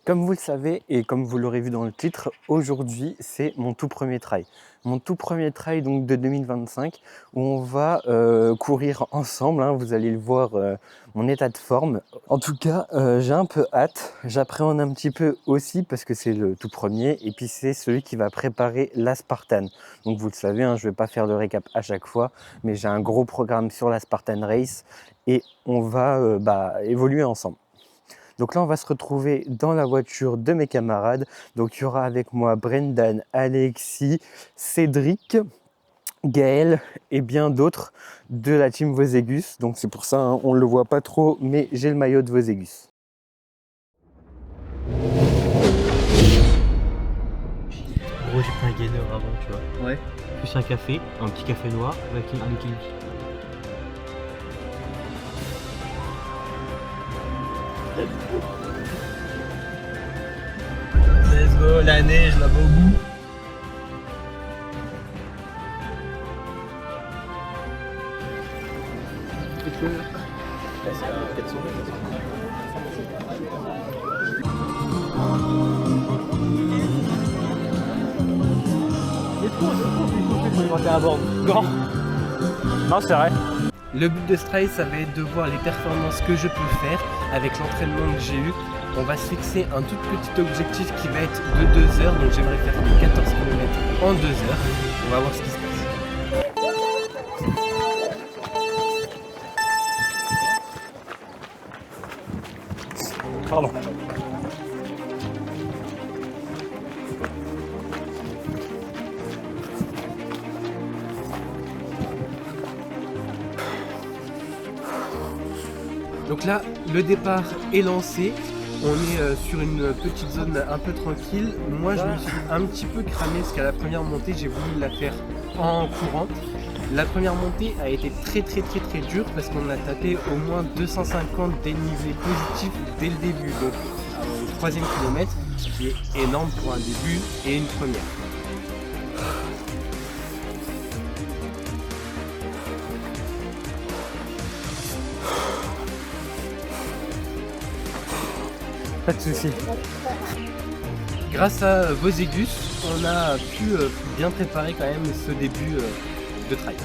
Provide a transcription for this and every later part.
Comme vous le savez et comme vous l'aurez vu dans le titre, aujourd'hui c'est mon tout premier trail. Mon tout premier trail donc de 2025 où on va courir ensemble, hein, vous allez le voir, mon état de forme. En tout cas, j'ai un peu hâte, j'appréhende un petit peu aussi parce que c'est le tout premier et puis c'est celui qui va préparer la Spartan. Donc vous le savez, hein, je ne vais pas faire le récap à chaque fois, mais j'ai un gros programme sur la Spartan Race et on va évoluer ensemble. Donc là, on va se retrouver dans la voiture de mes camarades. Donc il y aura avec moi Brendan, Alexis, Cédric, Gaël et bien d'autres de la team Vosegus. Donc c'est pour ça, hein, on ne le voit pas trop, mais j'ai le maillot de Vosegus. Gros, j'ai pris un gainer avant, tu vois. Ouais. Plus un café, un petit café noir avec un kiwi. Let's go, la neige là-bas au bout. Non, c'est vrai. Le but de ce trail, ça va être de voir les performances que je peux faire avec l'entraînement que j'ai eu. On va se fixer un tout petit objectif qui va être de 2 heures. Donc j'aimerais faire 14 km en 2 heures. On va voir ce qui se passe. Pardon. Donc là, le départ est lancé. On est sur une petite zone un peu tranquille. Moi, je me suis un petit peu cramé parce qu'à la première montée, j'ai voulu la faire en courante. La première montée a été très dure parce qu'on a tapé au moins 250 dénivelés positifs dès le début. Donc au 3e kilomètre, ce qui est énorme pour un début et une première. Pas de souci. Grâce à Vosegus, on a pu bien préparer quand même ce début de trail.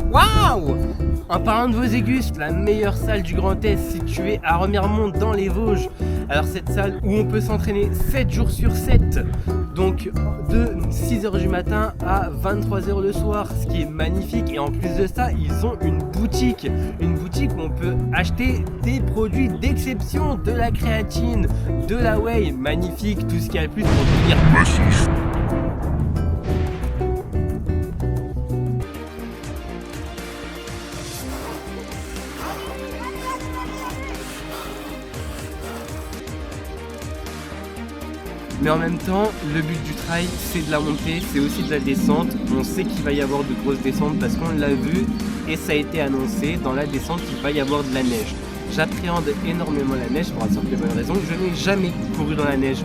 Waouh! En parlant de Vosegus, la meilleure salle du Grand Est située à Remiremont dans les Vosges. Alors cette salle où on peut s'entraîner 7 jours sur 7, donc de 6h du matin à 23h le soir, ce qui est magnifique. Et en plus de ça, ils ont une boutique où on peut acheter des produits d'exception, de la créatine, de la whey, magnifique, tout ce qu'il y a de plus pour devenir massif. Mais en même temps, le but du trail, c'est de la montée, c'est aussi de la descente. On sait qu'il va y avoir de grosses descentes parce qu'on l'a vu et ça a été annoncé. Dans la descente, il va y avoir de la neige. J'appréhende énormément la neige pour la simple et bonne raison que je n'ai jamais couru dans la neige.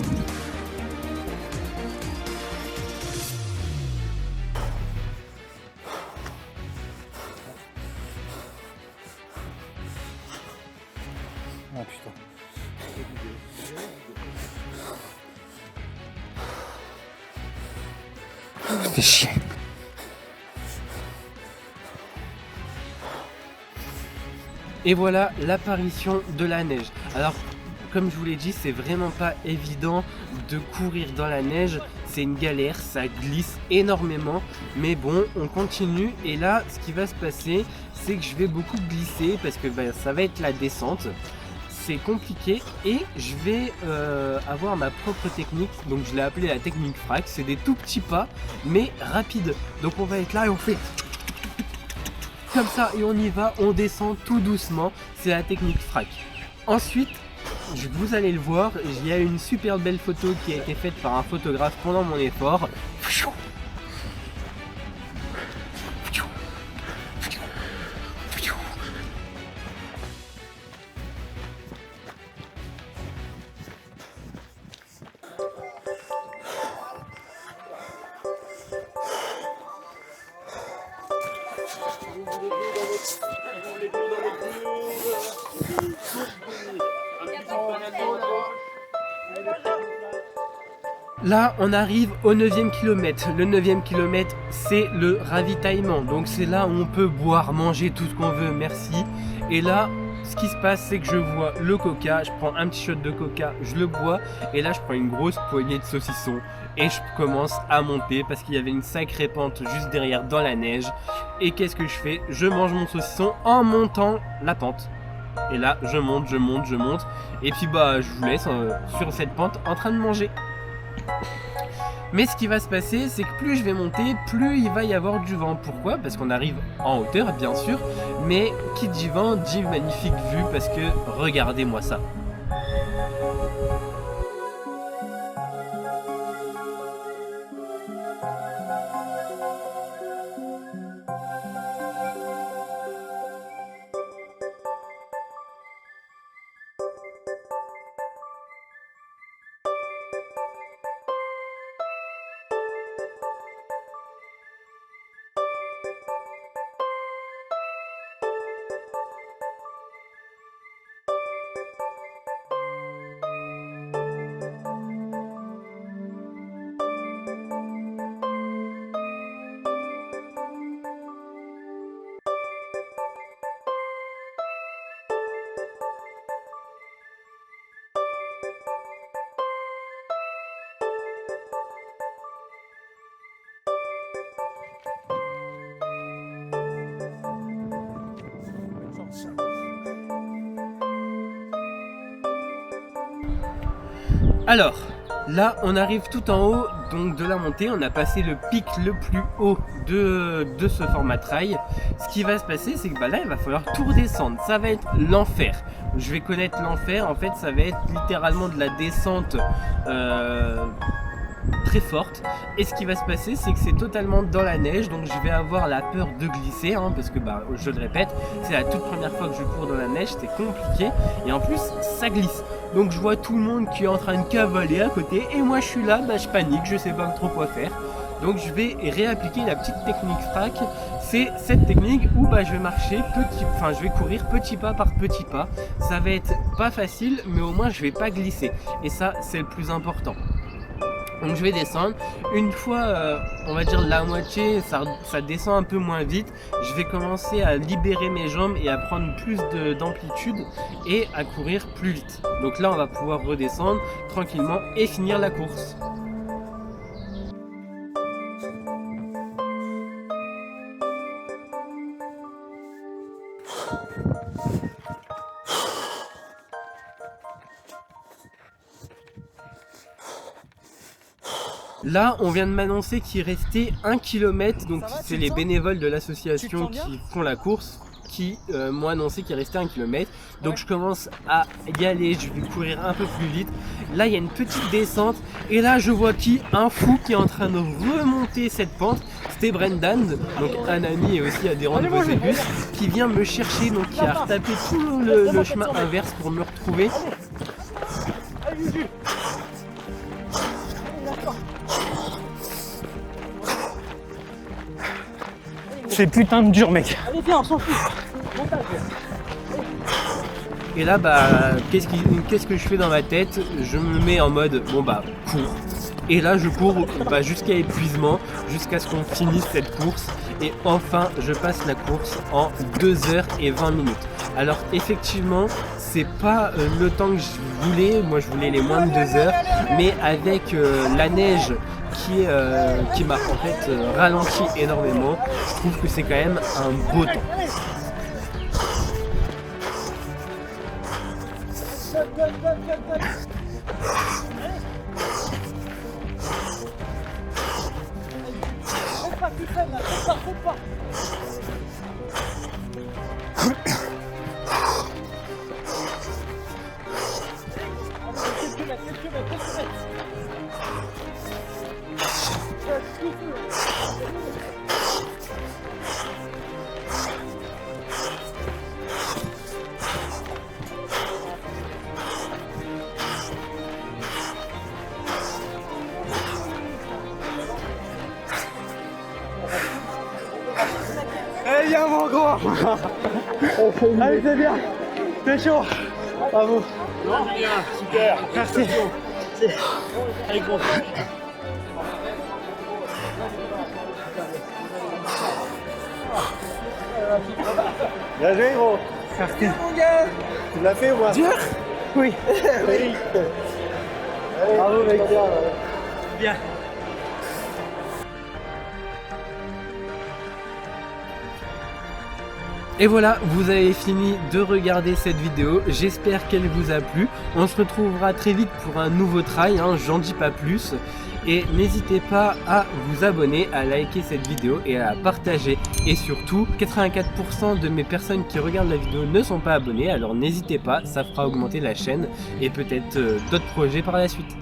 Ah putain. Ça fait chier. Et voilà l'apparition de la neige. Alors, comme je vous l'ai dit, c'est vraiment pas évident de courir dans la neige. C'est une galère, ça glisse énormément. Mais bon, on continue. Et là, ce qui va se passer, c'est que je vais beaucoup glisser parce que ça va être la descente. C'est compliqué et je vais avoir ma propre technique. Donc je l'ai appelée la technique frac. C'est des tout petits pas, mais rapides. Donc on va être là et on fait comme ça et on y va, on descend tout doucement, c'est la technique frac. Ensuite, vous allez le voir, il y a une super belle photo qui a été faite par un photographe pendant mon effort. Là, on arrive au 9e kilomètre. Le 9e kilomètre, c'est le ravitaillement. Donc c'est là où on peut boire, manger tout ce qu'on veut, merci. Et là, ce qui se passe, c'est que je vois le coca, je prends un petit shot de coca, je le bois. Et là, je prends une grosse poignée de saucisson. Et je commence à monter parce qu'il y avait une sacrée pente juste derrière dans la neige. Et qu'est-ce que je fais? Je mange mon saucisson en montant la pente. Et là, je monte. Et puis bah, je vous laisse sur cette pente en train de manger. Mais ce qui va se passer, c'est que plus je vais monter, plus il va y avoir du vent. Pourquoi? Parce qu'on arrive en hauteur, bien sûr, mais qui dit vent, dit magnifique vue, parce que regardez-moi ça. Alors, là, on arrive tout en haut donc de la montée. On a passé le pic le plus haut de ce format trail. Ce qui va se passer, c'est que bah, là, il va falloir tout redescendre. Ça va être l'enfer. Je vais connaître l'enfer. En fait, ça va être littéralement de la descente très forte. Et ce qui va se passer, c'est que c'est totalement dans la neige. Donc, je vais avoir la peur de glisser. Parce que, bah, je le répète, c'est la toute première fois que je cours dans la neige. C'est compliqué. Et en plus, ça glisse. Donc je vois tout le monde qui est en train de cavaler à côté et moi je suis là, bah, je panique, je sais pas trop quoi faire. Donc je vais réappliquer la petite technique frac. C'est cette technique où bah, je vais courir petit pas par petit pas. Ça va être pas facile, mais au moins je vais pas glisser. Et ça, c'est le plus important. Donc je vais descendre. Une fois, on va dire la moitié, ça descend un peu moins vite. Je vais commencer à libérer mes jambes et à prendre plus d'amplitude et à courir plus vite. Donc là, on va pouvoir redescendre tranquillement et finir la course. Là, on vient de m'annoncer qu'il restait 1 km, donc c'est les bénévoles de l'association qui font la course qui m'ont annoncé qu'il restait 1 km. Donc je commence à y aller, je vais courir un peu plus vite. Là, il y a une petite descente et là, je vois un fou qui est en train de remonter cette pente. C'était Brendan, donc un ami et aussi adhérent de Bosébus, qui vient me chercher, donc qui a retapé tout le chemin inverse pour me retrouver. C'est putain de dur, mec. Allez, viens, on s'en fout. Et là, bah, qu'est-ce que je fais dans ma tête? Je me mets en mode, bon bah, cours. Et là, je cours bah, jusqu'à épuisement, jusqu'à ce qu'on finisse cette course. Et enfin, je passe la course en 2h20 minutes. Alors, effectivement, c'est pas le temps que je voulais. Moi, je voulais les moins de 2 heures. Mais avec la neige qui m'a en fait ralenti énormément, je trouve que c'est quand même un beau temps. Allez, mon gros. Allez, c'est bien. C'est chaud. Bravo. Super. Merci. Allez, gros. Bien joué, gros. Merci. Tu l'as fait ou moi? Dur? Oui. Oui. Allez, bravo, mec. Bien. Et voilà, vous avez fini de regarder cette vidéo, j'espère qu'elle vous a plu. On se retrouvera très vite pour un nouveau try, hein, j'en dis pas plus. Et n'hésitez pas à vous abonner, à liker cette vidéo et à la partager. Et surtout, 84% de mes personnes qui regardent la vidéo ne sont pas abonnées, alors n'hésitez pas, ça fera augmenter la chaîne et peut-être d'autres projets par la suite.